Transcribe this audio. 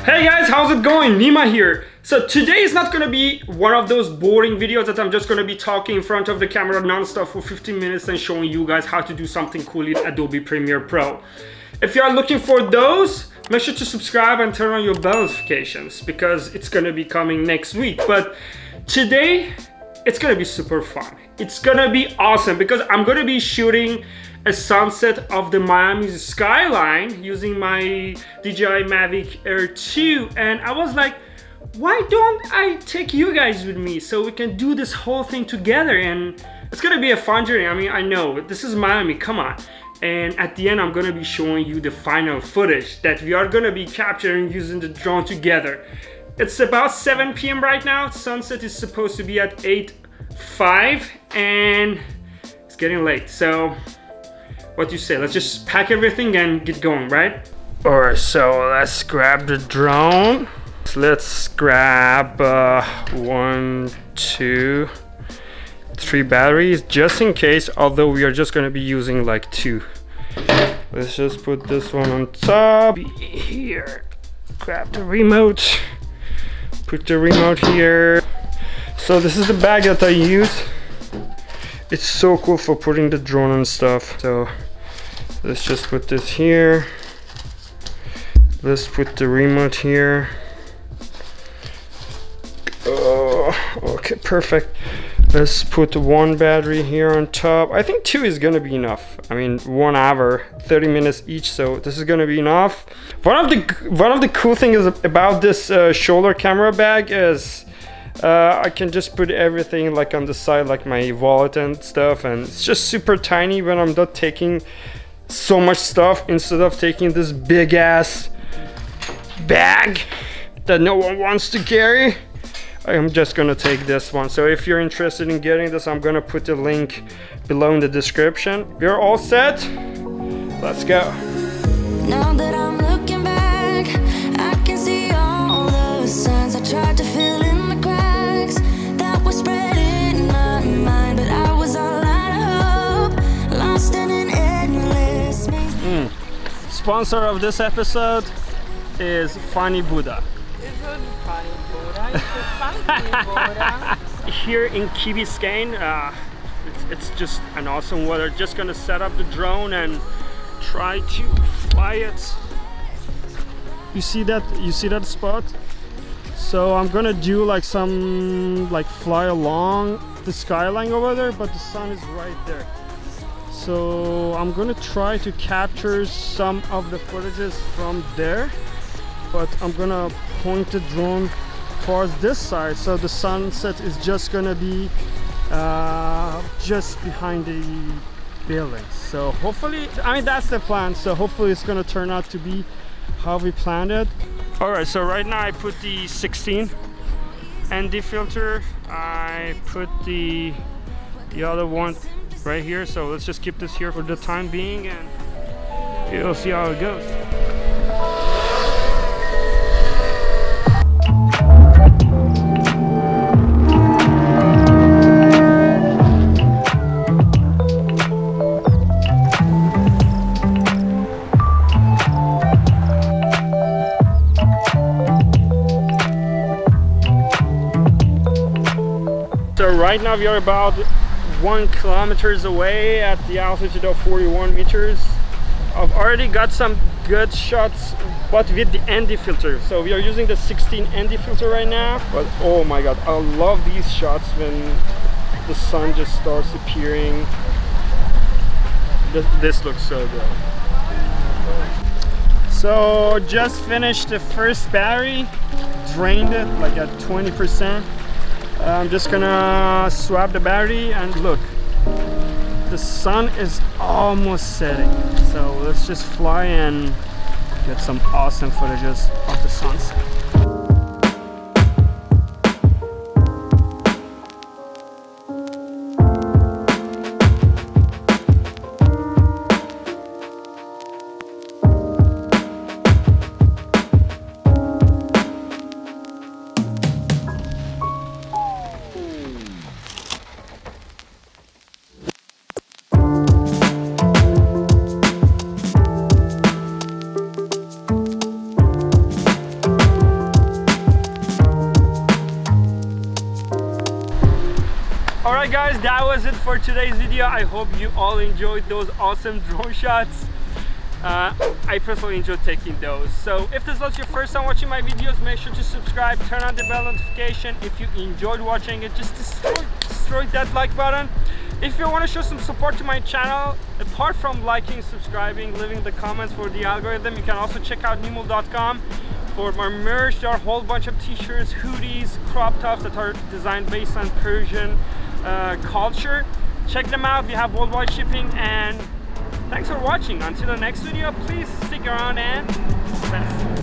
Hey guys, how's it going? Nima here. So today is not gonna be one of those boring videos that I'm just gonna be talking in front of the camera non-stop for 15 minutes and showing you guys how to do something cool in Adobe Premiere Pro. If you are looking for those, make sure to subscribe and turn on your bell notifications because it's gonna be coming next week. But today, it's gonna be super fun. It's gonna be awesome because I'm gonna be shooting a sunset of the Miami skyline using my DJI Mavic Air 2, and I was like, why don't I take you guys with me so we can do this whole thing together? And it's gonna be a fun journey. I mean, I know this is Miami, come on. And at the end, I'm gonna be showing you the final footage that we are gonna be capturing using the drone together. It's about 7 p.m. right now. Sunset is supposed to be at 8:05 and it's getting late. So what do you say? Let's just pack everything and get going, right? All right, so let's grab the drone. Let's grab 1, 2, 3 batteries just in case, although we are just gonna be using like 2. Let's just put this one on top here. Grab the remote. Put the remote here. So this is the bag that I use. It's so cool for putting the drone and stuff. So let's just put this here. Let's put the remote here. Oh, okay, perfect. Let's put 1 battery here on top. I think 2 is gonna be enough. I mean, 1 hour, 30 minutes each, so this is gonna be enough. One of the cool things about this shoulder camera bag is I can just put everything like on the side, like my wallet and stuff, and it's just super tiny when I'm not taking so much stuff. Instead of taking this big ass bag that no one wants to carry, I'm just gonna take this one. So if you're interested in getting this, I'm gonna put the link below in the description. We're all set. Let's go. Now that I'm looking back, I can see all the signs I tried to fill in the cracks that were spreading in my mind, but I was all out of hope, lost in an endless maze. Sponsor of this episode is Funny Buddha. Here in Key Biscayne, it's just an awesome weather. Just gonna set up the drone and try to fly it. You see that spot? So I'm gonna do like some fly along the skyline over there, but the sun is right there. So I'm gonna try to capture some of the footages from there, but I'm gonna point the drone towards this side, so the sunset is just gonna be just behind the buildings. So hopefully, I mean, that's the plan, so hopefully it's gonna turn out to be how we planned it. All right, so right now I put the 16 ND filter. I put the other one right here, so let's just keep this here for the time being and you'll see how it goes. Right now we are about 1 kilometer away at the altitude of 41 meters. I've already got some good shots, but with the ND filter. So we are using the 16 ND filter right now. But oh my god, I love these shots when the sun just starts appearing. This looks so good. So just finished the first battery, drained it like at 20%. I'm just gonna swap the battery and look, the sun is almost setting, so let's just fly and get some awesome footages of the sunset. Alright guys, that was it for today's video. I hope you all enjoyed those awesome drone shots. I personally enjoyed taking those. So if this was your first time watching my videos, make sure to subscribe, turn on the bell notification. If you enjoyed watching it, just destroy that like button. If you want to show some support to my channel, apart from liking, subscribing, leaving the comments for the algorithm, you can also check out nimul.com for my merch. There are a whole bunch of t-shirts, hoodies, crop tops that are designed based on Persian culture. Check them out. We have worldwide shipping, and thanks for watching. Until the next video, please stick around and best.